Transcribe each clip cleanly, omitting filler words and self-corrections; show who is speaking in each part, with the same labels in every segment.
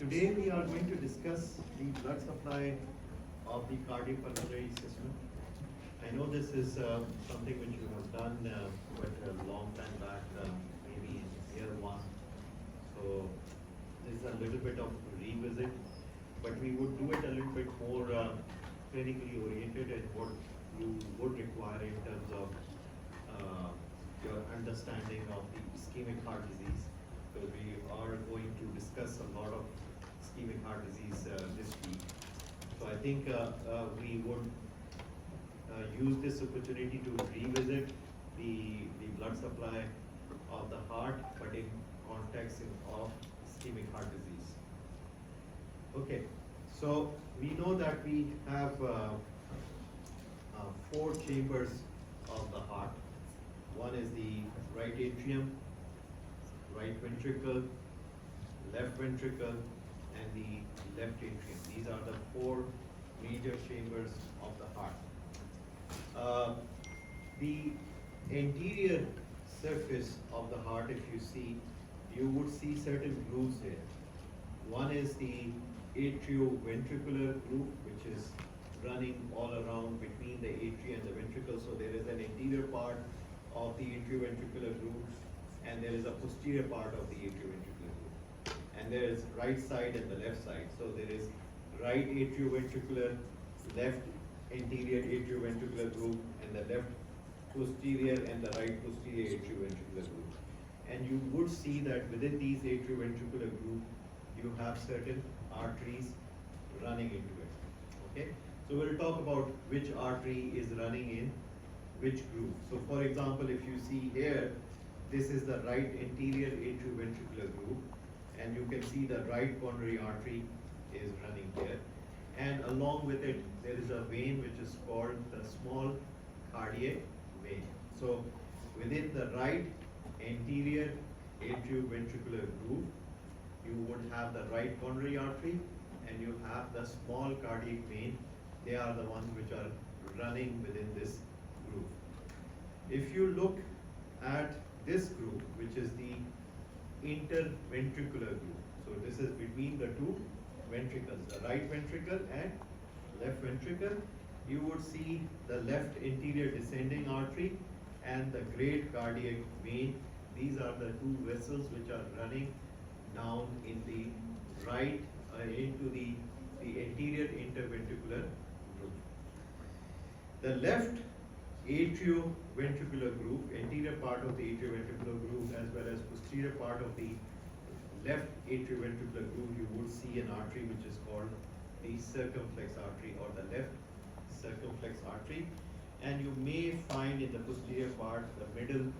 Speaker 1: Today we are going to discuss the blood supply of the cardiopulmonary system. I know this is something which you have done quite a long time back, maybe in year one. So this is a little bit of revisit, but we would do it a little bit more clinically oriented and what you would require in terms of your understanding of the ischemic heart disease, because we are going to discuss a lot of ischemic heart disease this week. So I think we would use this opportunity to revisit the blood supply of the heart, but in context of ischemic heart disease. Okay, so we know that we have 4 chambers of the heart. One is the right atrium, right ventricle, left ventricle, and the left atrium. These are the 4 major chambers of the heart. The anterior surface of the heart, if you see, you would see certain grooves here. One is the atrioventricular groove, which is running all around between the atria and the ventricle. So there is an anterior part of the atrioventricular groove, and there is a posterior part of the atrioventricular groove. And there is right side and the left side. So there is right atrioventricular, left anterior atrioventricular groove, and the left posterior and the right posterior atrioventricular groove. And you would see that within these atrioventricular groove, you have certain arteries running into it. Okay? So we'll talk about which artery is running in which groove. So for example, if you see here, this is the right anterior atrioventricular groove, and you can see the right coronary artery is running here. And along with it, there is a vein which is called the small cardiac vein. So within the right anterior atrioventricular groove, you would have the right coronary artery and you have the small cardiac vein. They are the ones which are running within this groove. If you look at this groove, which is the interventricular groove, so this is between the 2 ventricles, the right ventricle and left ventricle, you would see the left anterior descending artery and the great cardiac vein. These are the 2 vessels which are running down in the right into the anterior interventricular groove. The left atrioventricular groove, anterior part of the atrioventricular groove, as well as posterior part of the left atrioventricular groove, you would see an artery which is called the circumflex artery or the left circumflex artery. And you may find in the posterior part the middle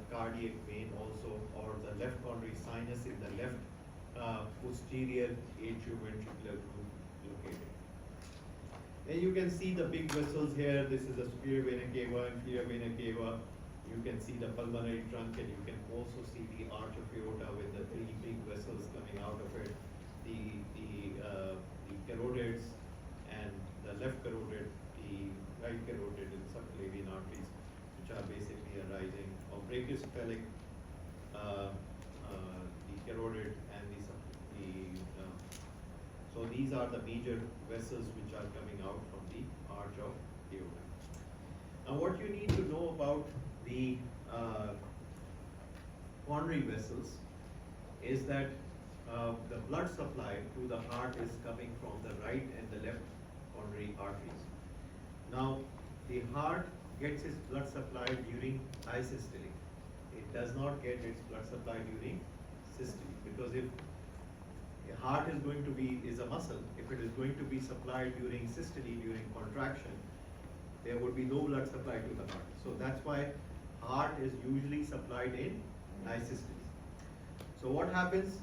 Speaker 1: cardiac vein also, or the left coronary sinus in the left posterior atrioventricular groove located. And you can see the big vessels here. This is the superior vena cava, inferior vena cava. You can see the pulmonary trunk, and you can also see the arch of aorta with the 3 big vessels coming out of it. The carotids and the left carotid, the right carotid, and subclavian arteries, which are basically arising of brachiocephalic, the carotid and so these are the major vessels which are coming out from the arch of aorta. Now what you need to know about the coronary vessels is that the blood supply to the heart is coming from the right and the left coronary arteries. Now the heart gets its blood supply during diastole. It does not get its blood supply during systole, because if the heart is a muscle, if it is going to be supplied during systole, during contraction, there would be no blood supply to the heart. So that's why heart is usually supplied in diastole. So what happens?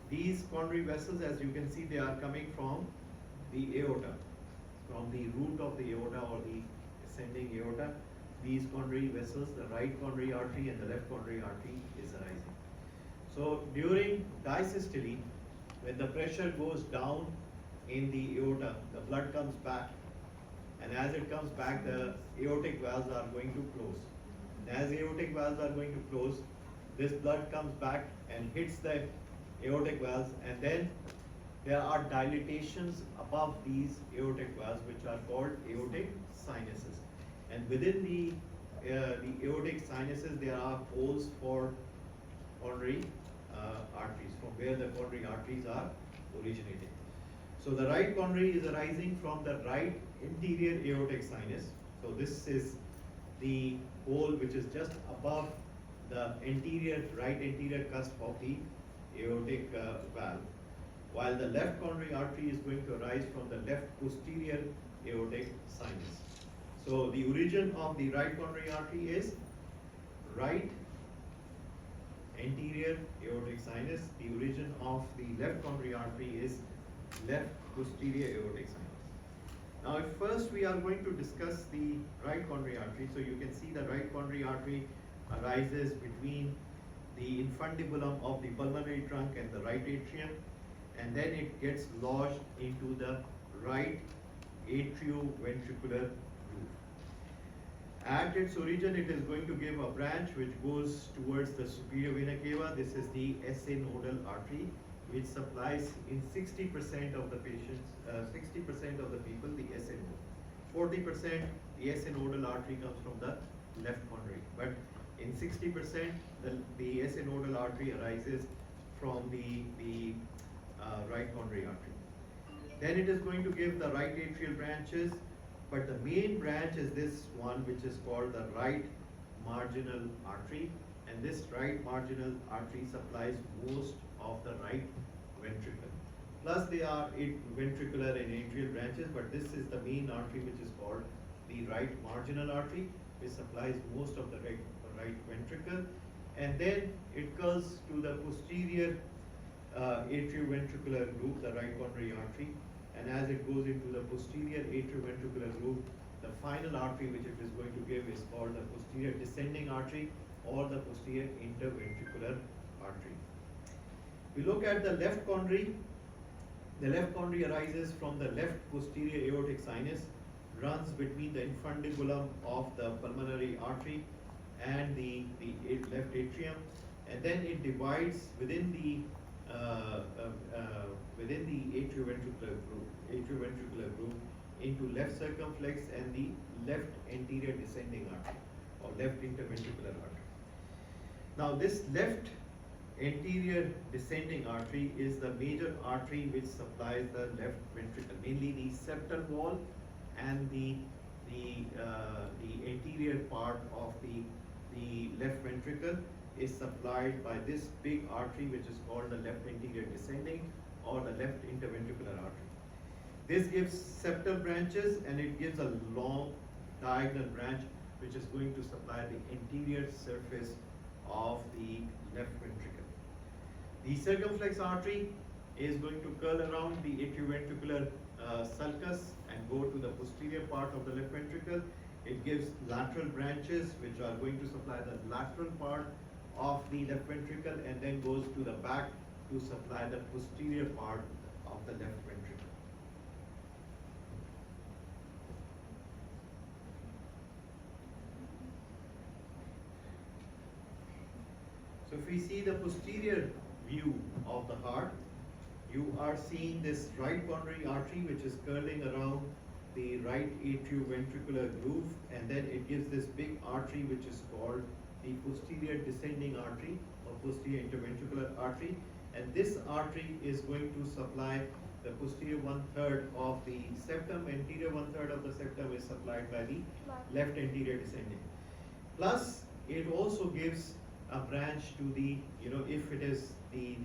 Speaker 1: These coronary vessels, as you can see, they are coming from the aorta, from the root of the aorta or the ascending aorta. These coronary vessels, the right coronary artery and the left coronary artery is arising. So during diastole, when the pressure goes down in the aorta, the blood comes back, and as it comes back, the aortic valves are going to close. And as aortic valves are going to close, this blood comes back and hits the aortic valves, and then there are dilatations above these aortic valves which are called aortic sinuses. And within the aortic sinuses there are holes for coronary arteries, from where the coronary arteries are originating. So the right coronary is arising from the right interior aortic sinus. So this is the hole which is just above the right anterior cusp of the aortic valve, while the left coronary artery is going to arise from the left posterior aortic sinus. So the origin of the right coronary artery is right anterior aortic sinus. The origin of the left coronary artery is left posterior aortic sinus. Now, if first we are going to discuss the right coronary artery, so you can see the right coronary artery arises between the infundibulum of the pulmonary trunk and the right atrium, and then it gets lodged into the right atrioventricular groove. At its origin, it is going to give a branch which goes towards the superior vena cava. This is the SA nodal artery, which supplies in 60% of the patients, 60% of the people, the SA node. 40% the SA nodal artery comes from the left coronary, but in 60% the SA nodal artery arises from the right coronary artery. Then it is going to give the right atrial branches, but the main branch is this one, which is called the right marginal artery, and this right marginal artery supplies most of the right ventricle. Plus there are ventricular and atrial branches, but this is the main artery which is called the right marginal artery, which supplies most of the right ventricle, and then it goes to the posterior atrioventricular groove, the right coronary artery, and as it goes into the posterior atrioventricular groove, the final artery which it is going to give is called the posterior descending artery or the posterior interventricular artery. We look at the left coronary. The left coronary arises from the left posterior aortic sinus, runs between the infundibulum of the pulmonary artery and the left atrium, and then it divides within the atrioventricular groove into left circumflex and the left anterior descending artery or left interventricular artery. Now this left anterior descending artery is the major artery which supplies the left ventricle, mainly the septal wall and the anterior part of the left ventricle is supplied by this big artery which is called the left anterior descending or the left interventricular artery. This gives septal branches, and it gives a long diagonal branch which is going to supply the anterior surface of the left ventricle. The circumflex artery is going to curl around the atrioventricular sulcus and go to the posterior part of the left ventricle. It gives lateral branches which are going to supply the lateral part of the left ventricle, and then goes to the back to supply the posterior part of the left ventricle. So if we see the posterior view of the heart, you are seeing this right coronary artery which is curling around the right atrioventricular groove, and then it gives this big artery which is called the posterior descending artery or posterior interventricular artery, and this artery is going to supply the posterior 1/3 of the septum. Anterior 1/3 of the septum is supplied by the left anterior descending. Plus it also gives a branch to the, if it is the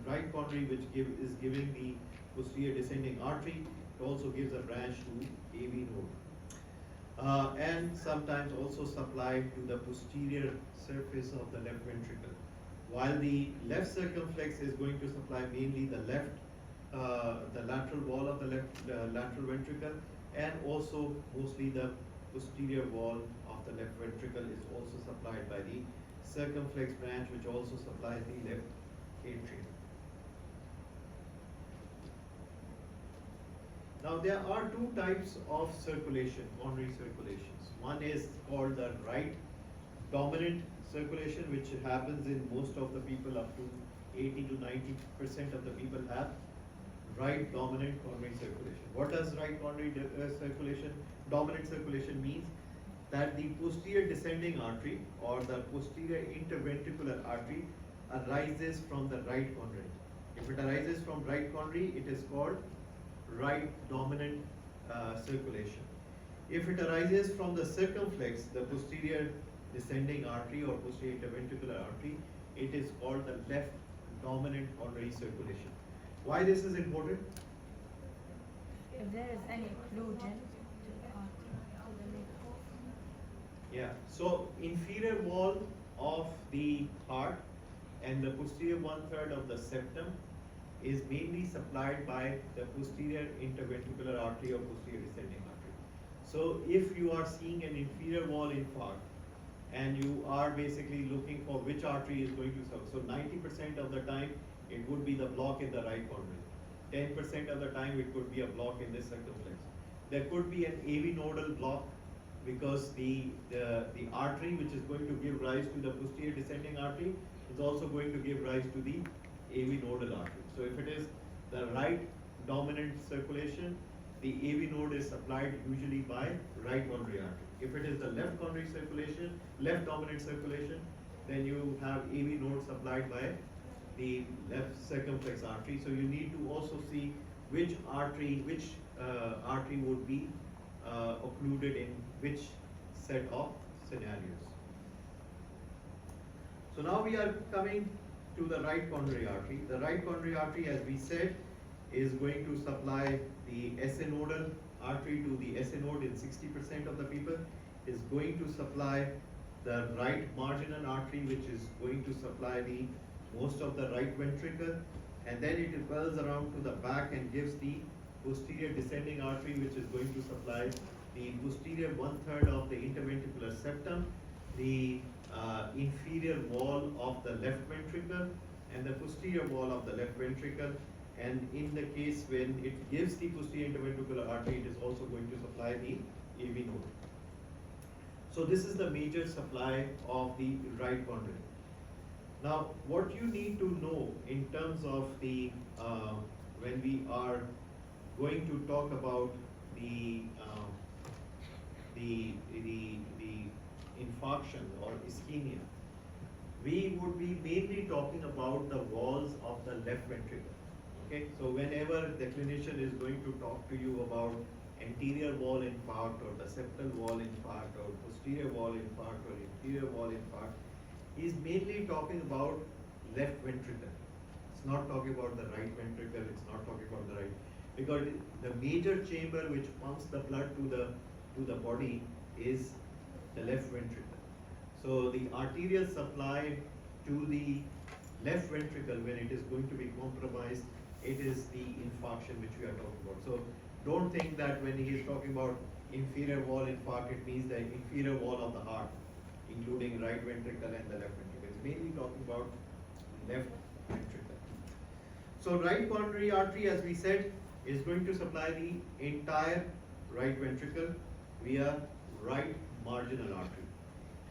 Speaker 1: right coronary which is giving the posterior descending artery, it also gives a branch to AV node. And sometimes also supplied to the posterior surface of the left ventricle. While the left circumflex is going to supply mainly the lateral wall of the lateral ventricle, and also mostly the posterior wall of the left ventricle is also supplied by the circumflex branch, which also supplies the left atrium. Now there are two types of circulation, coronary circulations. One is called the right dominant circulation, which happens in most of the people up to 80 to 90% of the people have right dominant coronary circulation. What does right coronary circulation, dominant circulation means? That the posterior descending artery or the posterior interventricular artery arises from the right coronary. If it arises from right coronary, it is called right dominant circulation. If it arises from the circumflex, the posterior descending artery or posterior interventricular artery, it is called the left dominant coronary circulation. Why this is important?
Speaker 2: If there is any occlusion to the artery,
Speaker 1: Yeah, so inferior wall of the heart and the posterior 1/3 of the septum is mainly supplied by the posterior interventricular artery or posterior descending artery. So if you are seeing an inferior wall infarct and you are basically looking for which artery is going to serve, so 90% of the time it would be the block in the right coronary. 10% of the time it could be a block in the circumflex. There could be an AV nodal block because the artery which is going to give rise to the posterior descending artery is also going to give rise to the AV nodal artery. So if it is the right dominant circulation, the AV node is supplied usually by right coronary artery. If it is the left coronary circulation, left dominant circulation, then you have AV node supplied by the left circumflex artery. So you need to also see which artery would be occluded in which set of scenarios. So now we are coming to the right coronary artery. The right coronary artery, as we said, is going to supply the SA-nodal artery to the SA node in 60% of the people, is going to supply the right marginal artery, which is going to supply the most of the right ventricle, and then it wells around to the back and gives the posterior descending artery, which is going to supply the posterior 1/3 of the interventricular septum, the inferior wall of the left ventricle, and the posterior wall of the left ventricle. And in the case when it gives the posterior interventricular artery, it is also going to supply the AV node. So this is the major supply of the right coronary. Now, what you need to know in terms of the when we are going to talk about the infarction or ischemia, we would be mainly talking about the walls of the left ventricle. Okay, so whenever the clinician is going to talk to you about anterior wall infarct or the septal wall infarct or posterior wall infarct or inferior wall infarct, he is mainly talking about left ventricle. It's not talking about the right ventricle, it's not talking about the right, because the major chamber which pumps the blood to the body is the left ventricle. So the arterial supply to the left ventricle, when it is going to be compromised, it is the infarction which we are talking about. So don't think that when he is talking about inferior wall infarct, it means the inferior wall of the heart, including right ventricle and the left ventricle. It's mainly talking about left ventricle. So right coronary artery, as we said, is going to supply the entire right ventricle via right marginal artery.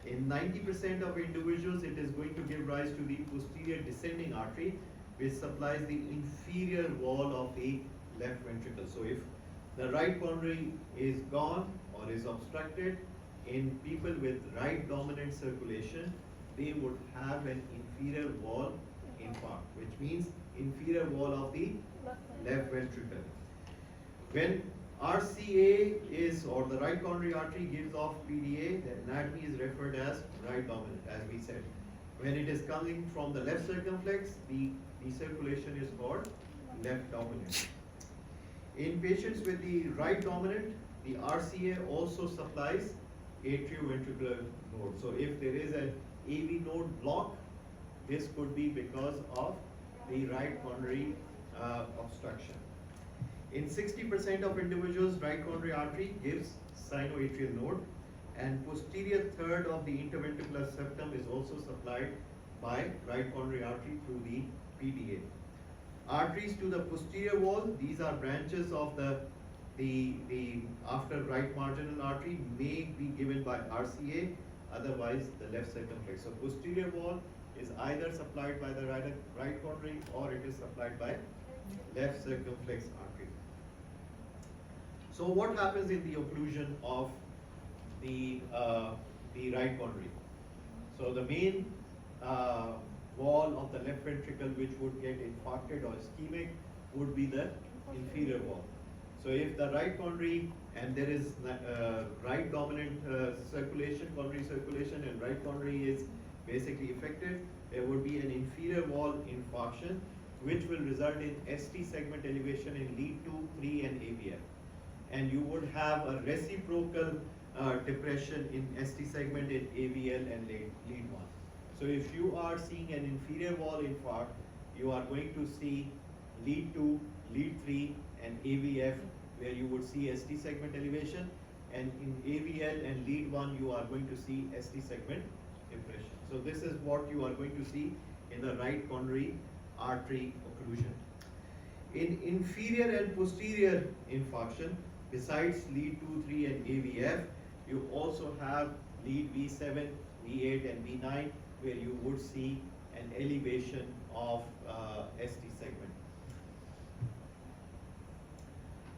Speaker 1: In 90% of individuals, it is going to give rise to the posterior descending artery, which supplies the inferior wall of the left ventricle. So if the right coronary is gone or is obstructed, in people with right dominant circulation, they would have an inferior wall infarct, which means inferior wall of the left ventricle. When RCA is, or the right coronary artery gives off PDA, the anatomy is referred as right dominant, as we said. When it is coming from the left circumflex, the circulation is called left dominant. In patients with the right dominant, the RCA also supplies atrioventricular node. So if there is an AV node block, this could be because of the right coronary obstruction. In 60% of individuals, right coronary artery gives sinoatrial node, and posterior third of the interventricular septum is also supplied by right coronary artery through the PDA. Arteries to the posterior wall, these are branches of the after right marginal artery, may be given by RCA, otherwise the left circumflex. So posterior wall is either supplied by the right coronary or it is supplied by left circumflex artery. So what happens in the occlusion of the right coronary? So the main wall of the left ventricle which would get infarcted or ischemic would be the inferior wall. So if the right coronary and there is right dominant circulation, coronary circulation, and right coronary is basically affected, there would be an inferior wall infarction which will result in ST segment elevation in lead 2, 3 and AVF. And you would have a reciprocal depression in ST segment in AVL and lead 1. So if you are seeing an inferior wall infarct, you are going to see lead 2, lead 3 and AVF where you would see ST segment elevation, and in AVL and lead 1 you are going to see ST segment depression. So this is what you are going to see in the right coronary artery occlusion. In inferior and posterior infarction, besides lead 2, 3 and AVF, you also have lead V7, V8 and V9 where you would see an elevation of ST segment.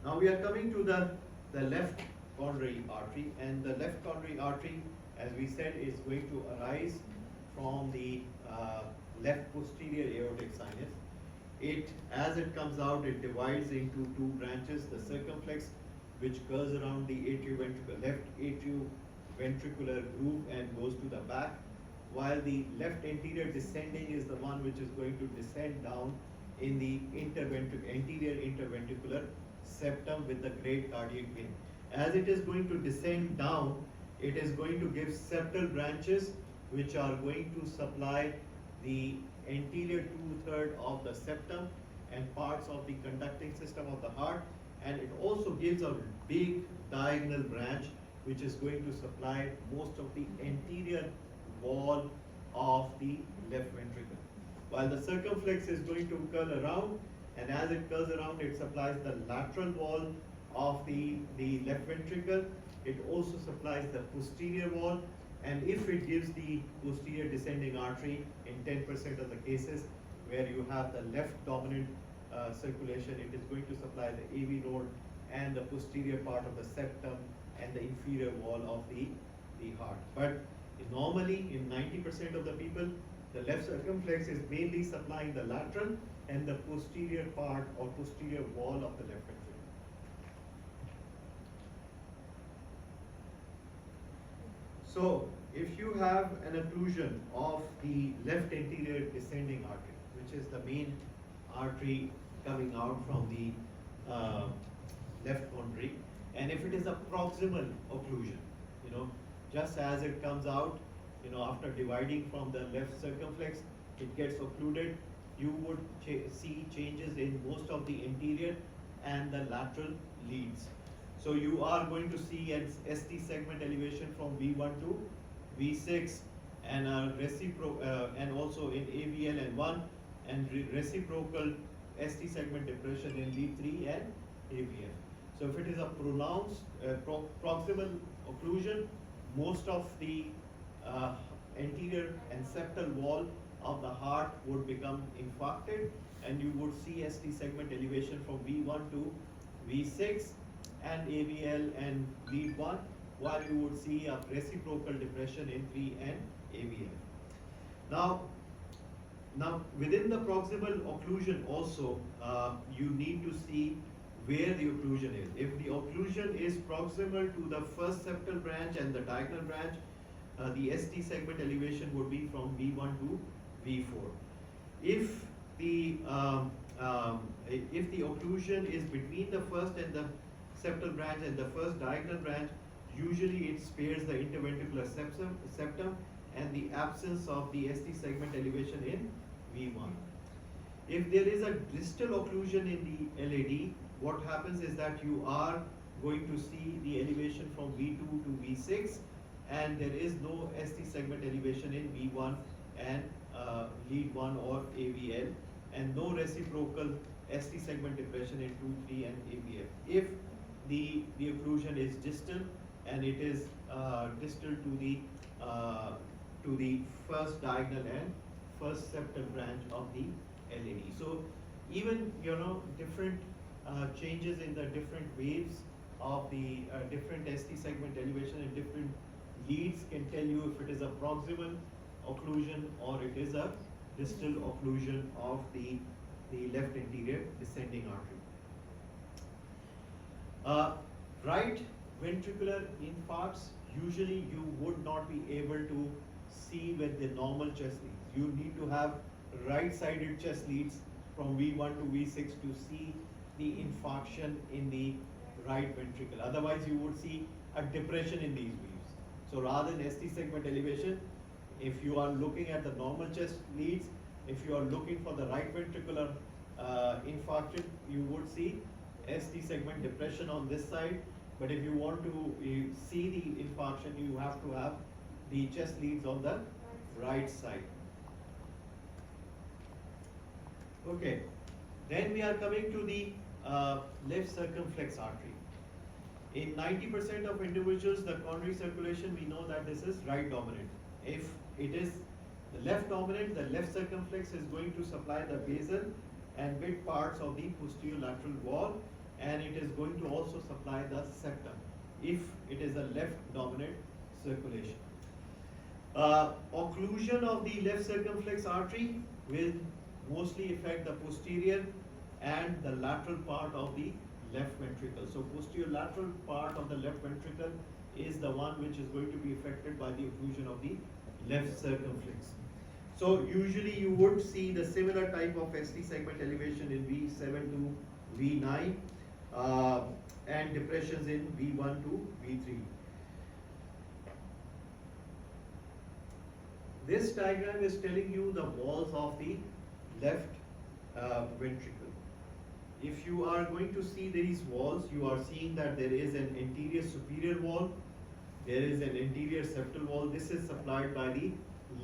Speaker 1: Now we are coming to the left coronary artery, and the left coronary artery, as we said, is going to arise from the left posterior aortic sinus. As it comes out, it divides into two branches, the circumflex, which curves around the left atrioventricular groove and goes to the back, while the left anterior descending is the one which is going to descend down in the anterior interventricular septum with the great cardiac vein. As it is going to descend down, it is going to give septal branches which are going to supply the anterior 2/3 of the septum and parts of the conducting system of the heart, and it also gives a big diagonal branch which is going to supply most of the anterior wall of the left ventricle. While the circumflex is going to curl around, and as it curls around, it supplies the lateral wall of the left ventricle. It also supplies the posterior wall, and if it gives the posterior descending artery in 10% of the cases where you have the left dominant circulation, it is going to supply the AV node and the posterior part of the septum and the inferior wall of the heart. But normally in 90% of the people, the left circumflex is mainly supplying the lateral and the posterior part or posterior wall of the left ventricle. So if you have an occlusion of the left anterior descending artery, which is the main artery coming out from the left coronary, and if it is a proximal occlusion, just as it comes out, after dividing from the left circumflex, it gets occluded, you would see changes in most of the anterior and the lateral leads. So you are going to see an ST segment elevation from V1 to V6 and and also in AVL and 1 and reciprocal ST segment depression in lead 3 and AVF. So if it is a pronounced proximal occlusion, most of the anterior and septal wall of the heart would become infarcted, and you would see ST segment elevation from V1 to V6 and AVL and lead 1, while you would see a reciprocal depression in 3 and AVL. Now within the proximal occlusion also, you need to see where the occlusion is. If the occlusion is proximal to the first septal branch and the diagonal branch, the ST segment elevation would be from V1 to V4. If the occlusion is between the first and the septal branch and the first diagonal branch, usually it spares the interventricular septum and the absence of the ST segment elevation in V1. If there is a distal occlusion in the LAD, what happens is that you are going to see the elevation from V2 to V6, and there is no ST segment elevation in V1 and lead 1 or AVL, and no reciprocal ST segment depression in 2, 3 and AVF. If the occlusion is distal and it is distal to the first diagonal and first septal branch of the LAD. So even different changes in the different waves of the different ST segment elevation and different leads can tell you if it is a proximal occlusion or it is a distal occlusion of the left anterior descending artery. Right ventricular infarcts, usually you would not be able to see with the normal chest leads. You need to have right-sided chest leads from V1 to V6 to see the infarction in the right ventricle. Otherwise, you would see a depression in these waves. So rather than ST segment elevation, if you are looking at the normal chest leads, if you are looking for the right ventricular infarction, you would see ST segment depression on this side. But if you want to see the infarction, you have to have the chest leads on the right side. Okay, then we are coming to the left circumflex artery. In 90% of individuals, the coronary circulation, we know that this is right dominant. If it is the left dominant, the left circumflex is going to supply the basal and mid parts of the posterior lateral wall, and it is going to also supply the septum if it is a left dominant circulation. Occlusion of the left circumflex artery will mostly affect the posterior and the lateral part of the left ventricle. So posterior lateral part of the left ventricle is the one which is going to be affected by the occlusion of the left circumflex. So usually you would see the similar type of ST segment elevation in V7 to V9 and depressions in V1 to V3. This diagram is telling you the walls of the left ventricle. If you are going to see these walls, you are seeing that there is an anterior superior wall, there is an anterior septal wall. This is supplied by the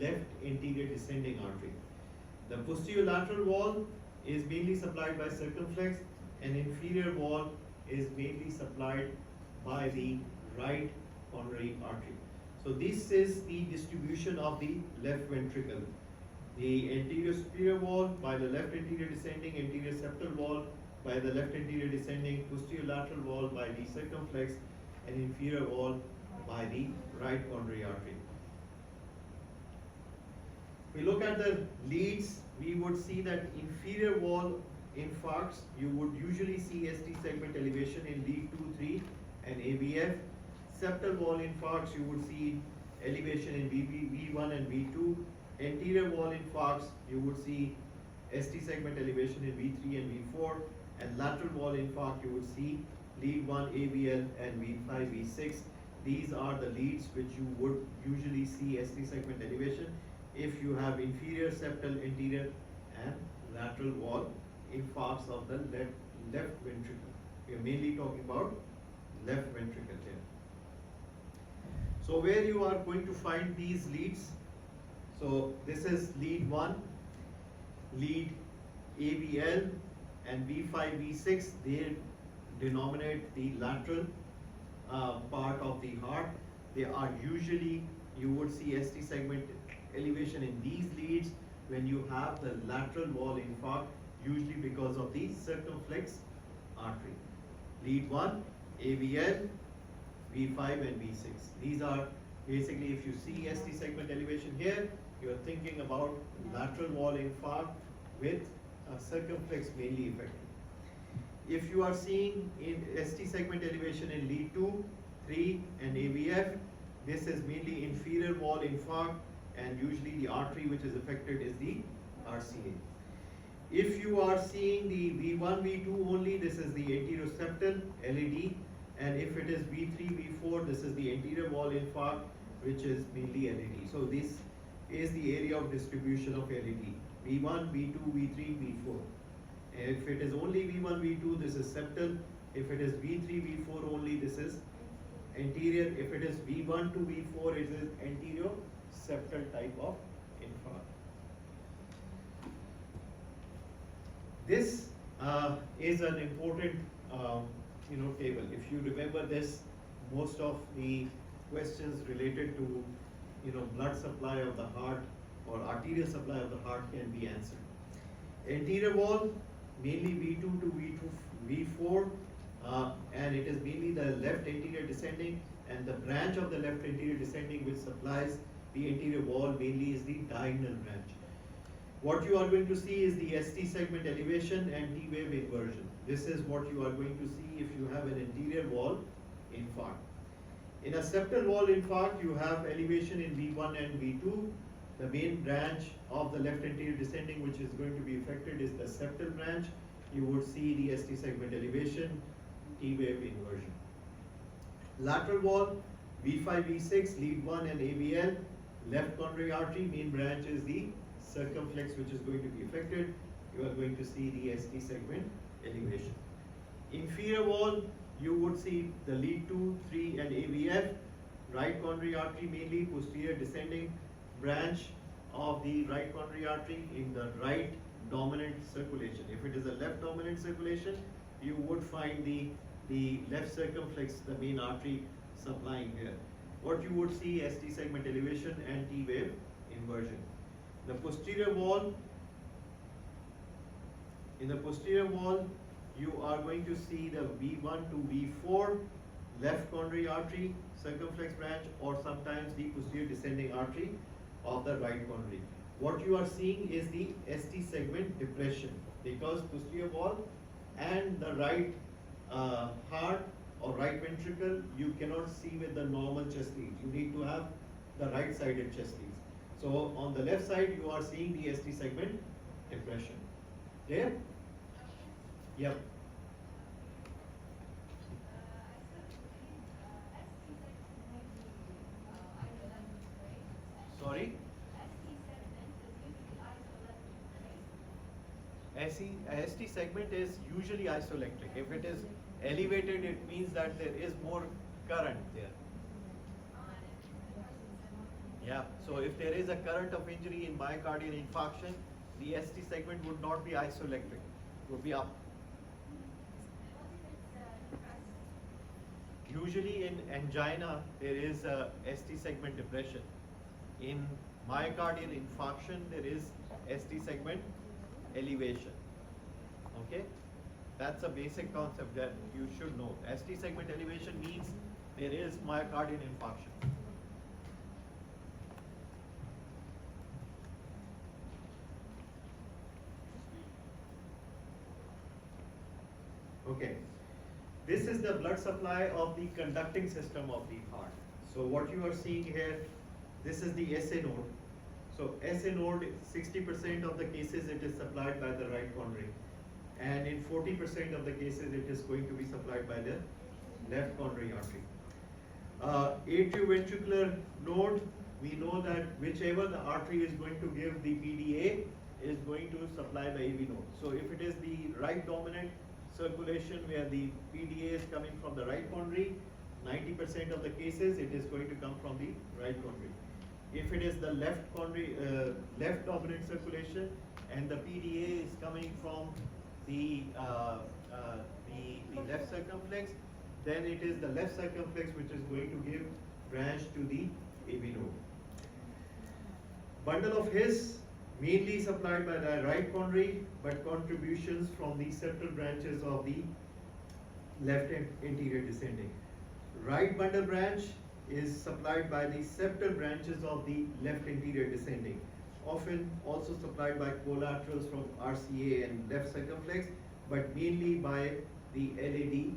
Speaker 1: left anterior descending artery. The posterior lateral wall is mainly supplied by circumflex, and inferior wall is mainly supplied by the right coronary artery. So this is the distribution of the left ventricle. The anterior superior wall by the left anterior descending, anterior septal wall by the left anterior descending, posterior lateral wall by the circumflex, and inferior wall by the right coronary artery. If we look at the leads, we would see that inferior wall infarcts, you would usually see ST segment elevation in lead 2, 3 and AVF. Septal wall infarcts, you would see elevation in V1 and V2. Anterior wall infarcts, you would see ST segment elevation in V3 and V4. And lateral wall infarct, you would see lead 1 AVL and V5, V6. These are the leads which you would usually see ST segment elevation if you have inferior septal, anterior and lateral wall infarcts of the left ventricle. We are mainly talking about left ventricle here. So where you are going to find these leads? So this is lead 1, lead AVL and V5, V6. They denominate the lateral part of the heart. They are usually, you would see ST segment elevation in these leads when you have the lateral wall infarct, usually because of the circumflex artery. Lead 1, AVL, V5 and V6. These are basically, if you see ST segment elevation here, you are thinking about lateral wall infarct with circumflex mainly affected. If you are seeing in ST segment elevation in lead 2, 3 and AVF, this is mainly inferior wall infarct, and usually the artery which is affected is the RCA. If you are seeing the V1, V2 only, this is the anterior septal, LAD, and if it is V3, V4, this is the anterior wall infarct, which is mainly LAD. So this is the area of distribution of LAD. V1, V2, V3, V4. If it is only V1, V2, this is septal. If it is V3, V4 only, this is anterior. If it is V1 to V4, it is anterior septal type of infarct. This is an important table. If you remember this, most of the questions related to blood supply of the heart or arterial supply of the heart can be answered. Anterior wall, mainly V2 to V4, and it is mainly the left anterior descending, and the branch of the left anterior descending which supplies the anterior wall mainly is the diagonal branch. What you are going to see is the ST segment elevation and T-wave inversion. This is what you are going to see if you have an anterior wall infarct. In a septal wall infarct, you have elevation in V1 and V2. The main branch of the left anterior descending which is going to be affected is the septal branch. You would see the ST segment elevation, T-wave inversion. Lateral wall, V5, V6, lead 1 and AVL. Left coronary artery, main branch is the circumflex which is going to be affected. You are going to see the ST segment elevation. Inferior wall, you would see the lead 2, 3 and AVF. Right coronary artery mainly, posterior descending branch of the right coronary artery in the right dominant circulation. If it is a left dominant circulation, you would find the left circumflex, the main artery supplying here. What you would see ST segment elevation and T-wave inversion. The posterior wall, in the posterior wall, you are going to see the V1 to V4 left coronary artery, circumflex branch, or sometimes the posterior descending artery of the right coronary. What you are seeing is the ST segment depression, because posterior wall and the right heart or right ventricle you cannot see with the normal chest leads. You need to have the right sided chest leads. So on the left side you are seeing the ST segment depression. There? Yep. Sorry? ST segment is usually isoelectric. If it is elevated, it means that there is more current there. Yeah, so if there is a current of injury in myocardial infarction, the ST segment would not be isoelectric, it would be up. Usually in angina, there is a ST segment depression. In myocardial infarction, there is ST segment elevation. Okay? That's a basic concept that you should know. ST segment elevation means there is myocardial infarction. Okay. This is the blood supply of the conducting system of the heart. So what you are seeing here, this is the SA node. So SA node, 60% of the cases it is supplied by the right coronary, and in 40% of the cases it is going to be supplied by the left coronary artery. Atrioventricular node, we know that whichever the artery is going to give the PDA is going to supply the AV node. So if it is the right dominant circulation where the PDA is coming from the right coronary, 90% of the cases it is going to come from the right coronary. If it is the left coronary, left dominant circulation, and the PDA is coming from the left circumflex, then it is the left circumflex which is going to give branch to the AV node. Bundle of His, mainly supplied by the right coronary, but contributions from the septal branches of the left anterior descending. Right bundle branch is supplied by the septal branches of the left anterior descending, often also supplied by collaterals from RCA and left circumflex, but mainly by the LAD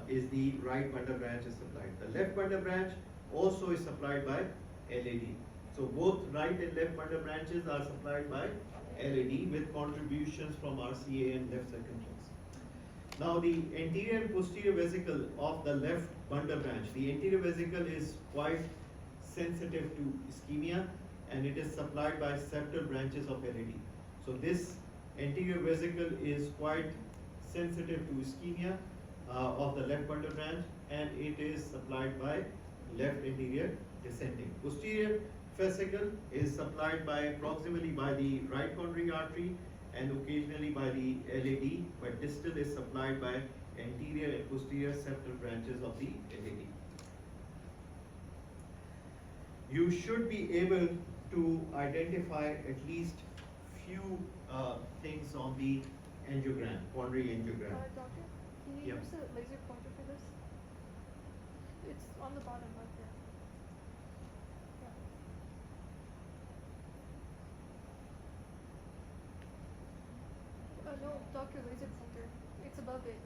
Speaker 1: is the right bundle branch is supplied. The left bundle branch also is supplied by LAD. So both right and left bundle branches are supplied by LAD with contributions from RCA and left circumflex. Now the anterior and posterior vesicle of the left bundle branch. The anterior vesicle is quite sensitive to ischemia, and it is supplied by septal branches of LAD. So this anterior vesicle is quite sensitive to ischemia of the left bundle branch, and it is supplied by left anterior descending. Posterior vesicle is supplied by proximally by the right coronary artery and occasionally by the LAD, but distal is supplied by anterior and posterior septal branches of the LAD. You should be able to identify at least few things on the angiogram, coronary angiogram.
Speaker 3: Doctor, can you
Speaker 1: Yep.
Speaker 3: use the laser pointer for this? It's on the bottom right there. Yeah. No, doctor, laser pointer. It's above it.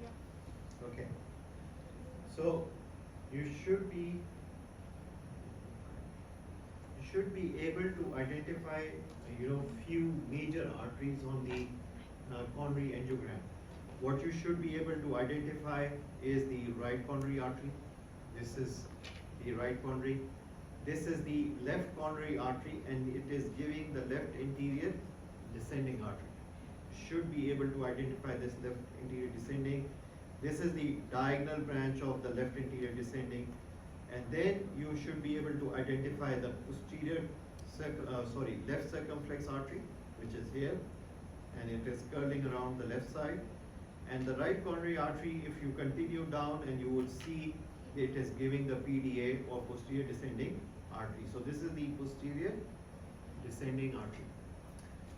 Speaker 3: Yeah.
Speaker 1: Okay. So you should be able to identify, few major arteries on the coronary angiogram. What you should be able to identify is the right coronary artery. This is the right coronary. This is the left coronary artery, and it is giving the left anterior descending artery. Should be able to identify this left anterior descending. This is the diagonal branch of the left anterior descending, and then you should be able to identify the left circumflex artery, which is here, and it is curling around the left side. And the right coronary artery, if you continue down, and you will see it is giving the PDA, or posterior descending artery. So this is the posterior descending artery.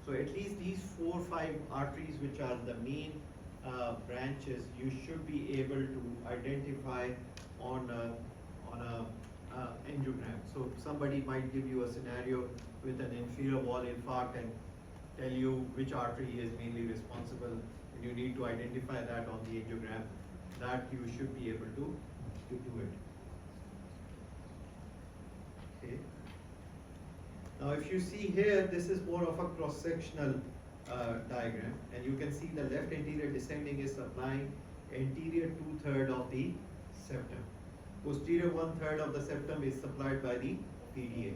Speaker 1: So at least these 4 or 5 arteries, which are the main branches, you should be able to identify on a angiogram. So somebody might give you a scenario with an inferior wall infarct and tell you which artery is mainly responsible, and you need to identify that on the angiogram. That you should be able to do it. Okay. Now if you see here, this is more of a cross-sectional diagram, and you can see the left anterior descending is supplying anterior 2/3 of the septum. Posterior 1/3 of the septum is supplied by the PDA.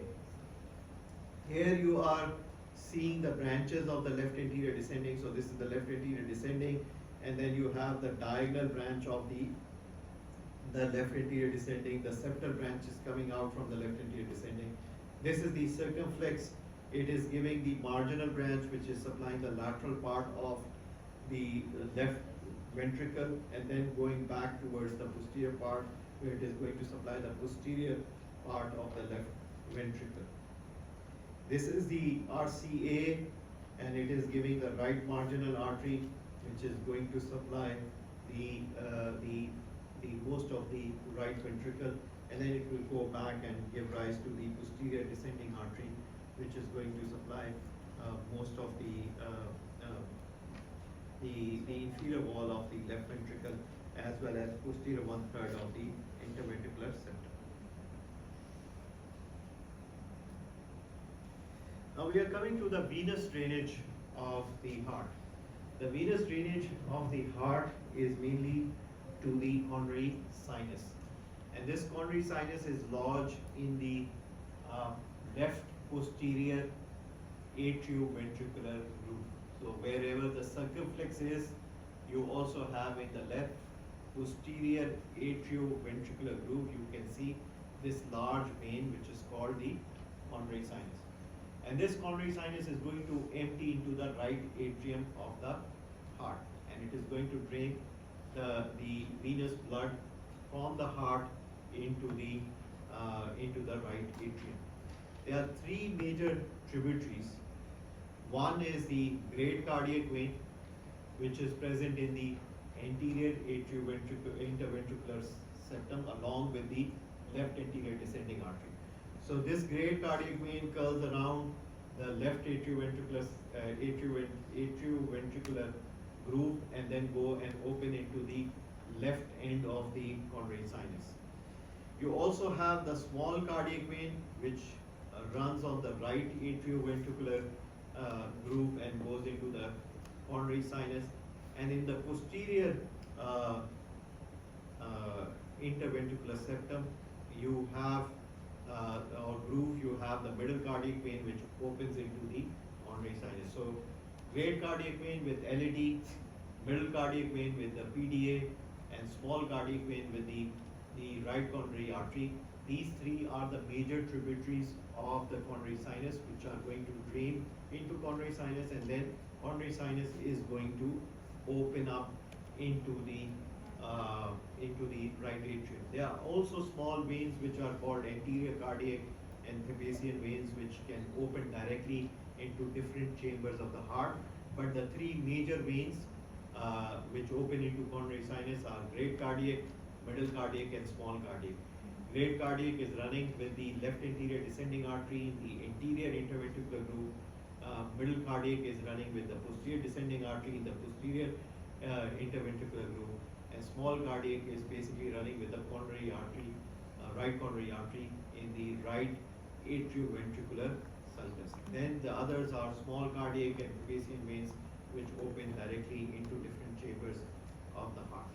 Speaker 1: Here you are seeing the branches of the left anterior descending. So this is the left anterior descending, and then you have the diagonal branch of the left anterior descending. The septal branch is coming out from the left anterior descending. This is the circumflex. It is giving the marginal branch, which is supplying the lateral part of the left ventricle, and then going back towards the posterior part, where it is going to supply the posterior part of the left ventricle. This is the RCA, and it is giving the right marginal artery, which is going to supply the most of the right ventricle, and then it will go back and give rise to the posterior descending artery, which is going to supply most of the inferior wall of the left ventricle, as well as posterior 1/3 of the interventricular septum. Now we are coming to the venous drainage of the heart. The venous drainage of the heart is mainly to the coronary sinus, and this coronary sinus is lodged in the left posterior atrioventricular groove. So wherever the circumflex is, you also have in the left posterior atrioventricular groove, you can see this large vein, which is called the coronary sinus. And this coronary sinus is going to empty into the right atrium of the heart, and it is going to drain the venous blood from the heart into the right atrium. There are 3 major tributaries. One is the great cardiac vein, which is present in the anterior interventricular septum, along with the left anterior descending artery. So this great cardiac vein curls around the left atrioventricular groove, and then go and open into the left end of the coronary sinus. You also have the small cardiac vein, which runs on the right atrioventricular groove and goes into the coronary sinus. And in the posterior interventricular septum, you have or groove, you have the middle cardiac vein, which opens into the coronary sinus. So great cardiac vein with LED, middle cardiac vein with the PDA, and small cardiac vein with the right coronary artery. These 3 are the major tributaries of the coronary sinus, which are going to drain into coronary sinus, and then coronary sinus is going to open up into the into the right atrium. There are also small veins which are called anterior cardiac and Thebesian veins, which can open directly into different chambers of the heart. But the three major veins which open into coronary sinus are great cardiac, middle cardiac, and small cardiac. Great cardiac is running with the left anterior descending artery in the anterior interventricular groove. Middle cardiac is running with the posterior descending artery in the posterior interventricular groove. And small cardiac is basically running with the coronary artery, right coronary artery in the right atrioventricular sulcus. Then the others are small cardiac and Thebesian veins, which open directly into different chambers of the heart.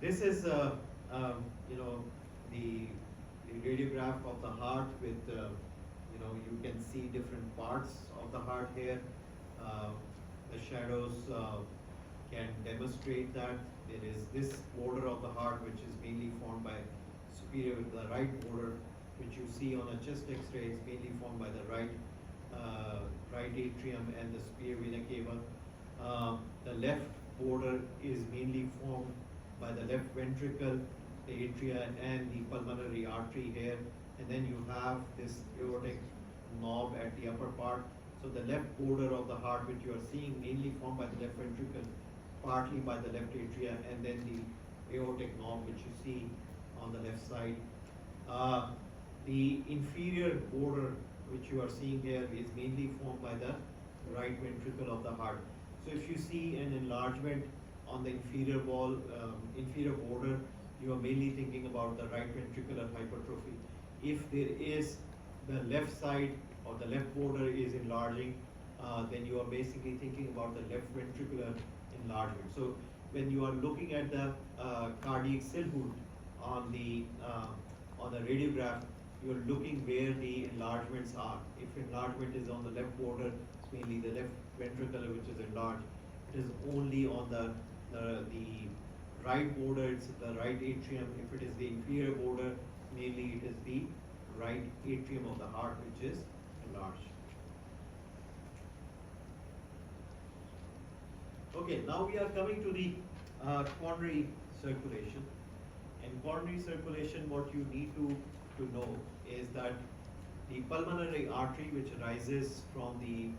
Speaker 1: This is, you know, the radiograph of the heart with, you know, you can see different parts of the heart here. The shadows can demonstrate that there is this border of the heart, which is mainly formed by superior, the right border, which you see on a chest X-ray, is mainly formed by the right atrium and the superior vena cava. The left border is mainly formed by the left ventricle, the atria, and the pulmonary artery here. And then you have this aortic knob at the upper part. So the left border of the heart, which you are seeing, mainly formed by the left ventricle, partly by the left atria, and then the aortic knob, which you see on the left side. The inferior border, which you are seeing here, is mainly formed by the right ventricle of the heart. So if you see an enlargement on the inferior wall, inferior border, you are mainly thinking about the right ventricular hypertrophy. If there is the left side or the left border is enlarging, then you are basically thinking about the left ventricular enlargement. So when you are looking at the cardiac cell hood on the radiograph, you are looking where the enlargements are. If enlargement is on the left border, it's mainly the left ventricle which is enlarged. It is only on the right border, it's the right atrium. If it is the inferior border, mainly it is the right atrium of the heart which is enlarged. Okay, now we are coming to the coronary circulation. In coronary circulation, what you need to know is that the pulmonary artery, which rises from the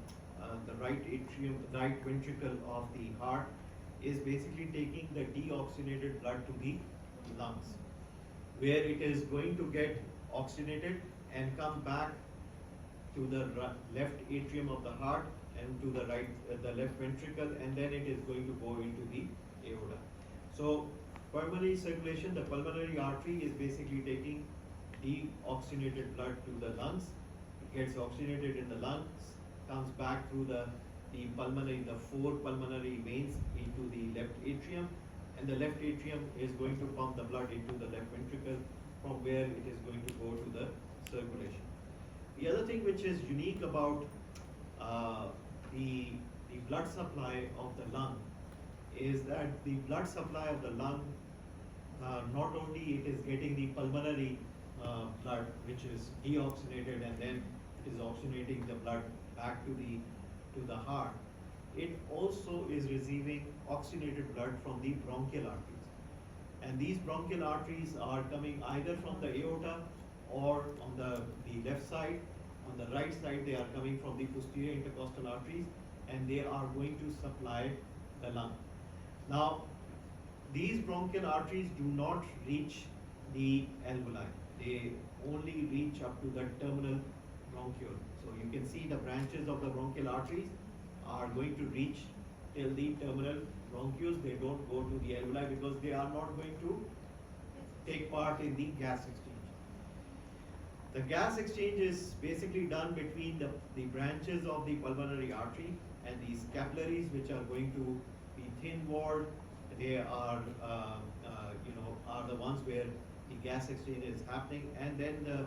Speaker 1: right atrium, right ventricle of the heart, is basically taking the deoxygenated blood to the lungs, where it is going to get oxygenated and come back to the left atrium of the heart and to the left ventricle, and then it is going to go into the aorta. So pulmonary circulation, the pulmonary artery is basically taking deoxygenated blood to the lungs. It gets oxygenated in the lungs, comes back through the four pulmonary veins into the left atrium, and the left atrium is going to pump the blood into the left ventricle, from where it is going to go to the circulation. The other thing which is unique about the blood supply of the lung is that the blood supply of the lung, not only it is getting the pulmonary blood, which is deoxygenated, and then it is oxygenating the blood back to the heart, it also is receiving oxygenated blood from the bronchial arteries. And these bronchial arteries are coming either from the aorta or on the left side. On the right side, they are coming from the posterior intercostal arteries, and they are going to supply the lung. Now, these bronchial arteries do not reach the alveoli. They only reach up to the terminal bronchiole. So you can see the branches of the bronchial arteries are going to reach till the terminal bronchioles. They don't go to the alveoli because they are not going to take part in the gas exchange. The gas exchange is basically done between the branches of the pulmonary artery and these capillaries, which are going to be thin-walled. They are, are the ones where the gas exchange is happening, and then the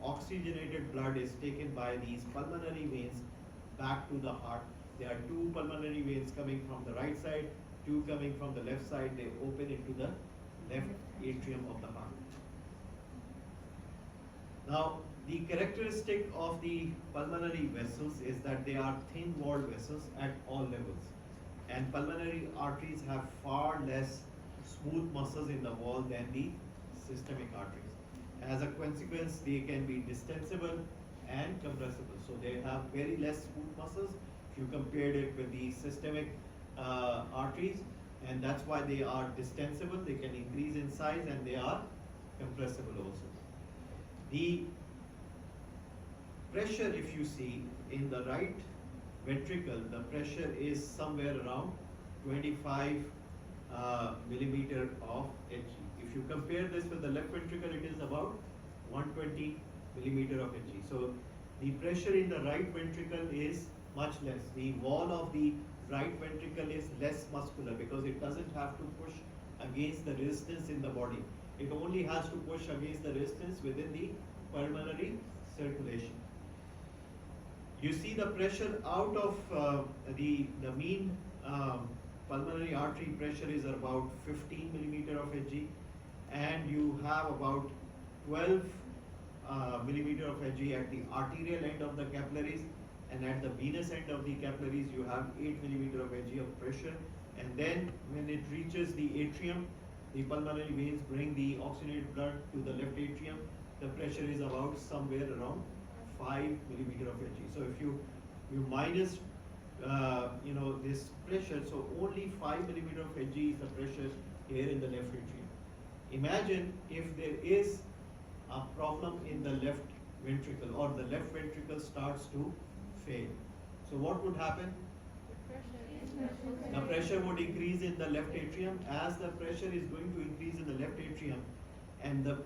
Speaker 1: oxygenated blood is taken by these pulmonary veins back to the heart. There are two pulmonary veins coming from the right side, two coming from the left side. They open into the left atrium of the heart. Now, the characteristic of the pulmonary vessels is that they are thin-walled vessels at all levels. And pulmonary arteries have far less smooth muscles in the wall than the systemic arteries. As a consequence, they can be distensible and compressible. So they have very less smooth muscles if you compared it with the systemic arteries, and that's why they are distensible. They can increase in size and they are compressible also. The pressure, if you see in the right ventricle, the pressure is somewhere around 25 millimeter of Hg. If you compare this with the left ventricle, it is about 120 millimeter of Hg. So the pressure in the right ventricle is much less. The wall of the right ventricle is less muscular because it doesn't have to push against the resistance in the body. It only has to push against the resistance within the pulmonary circulation. You see the pressure out of the mean pulmonary artery pressure is about 15 millimeter of Hg, and you have about 12 millimeter of Hg at the arterial end of the capillaries, and at the venous end of the capillaries you have 8 millimeter of Hg of pressure. And then when it reaches the atrium, the pulmonary veins bring the oxygenated blood to the left atrium. The pressure is about somewhere around 5 millimeter of Hg. So if you minus this pressure, so only 5 millimeter of Hg is the pressure here in the left atrium. Imagine if there is a problem in the left ventricle, or the left ventricle starts to fail. So what would happen? The pressure would increase in the left atrium. As the pressure is going to increase in the left atrium, and the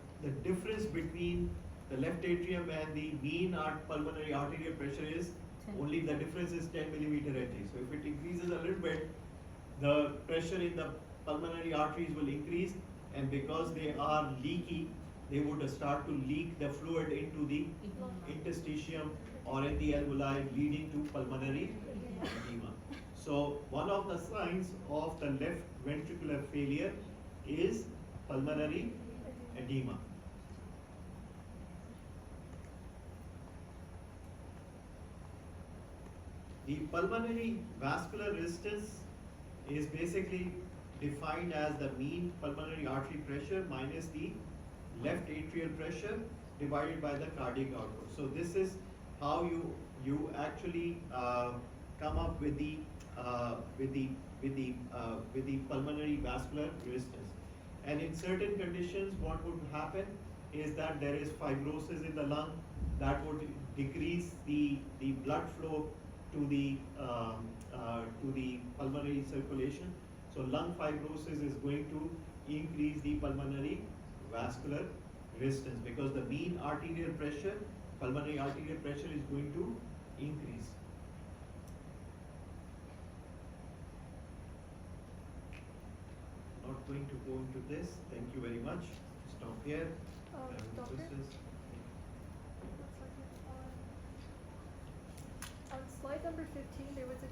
Speaker 1: difference between the left atrium and the mean pulmonary arterial pressure is only the difference is 10 millimeter Hg. So if it increases a little bit, the pressure in the pulmonary arteries will increase, and because they are leaky, they would start to leak the fluid into the interstitium or in the alveoli, leading to pulmonary edema. So one of the signs of the left ventricular failure is pulmonary edema. The pulmonary vascular resistance is basically defined as the mean pulmonary artery pressure minus the left atrial pressure divided by the cardiac output. So this is how you actually come up with the pulmonary vascular resistance. And in certain conditions, what would happen is that there is fibrosis in the lung that would decrease the blood flow to the pulmonary circulation. So lung fibrosis is going to increase the pulmonary vascular resistance because the mean arterial pressure, pulmonary arterial pressure, is going to increase. Not going to go into this. Thank you very much. Stop here.
Speaker 3: Doctor?
Speaker 1: Questions?
Speaker 3: On slide number 15, there was a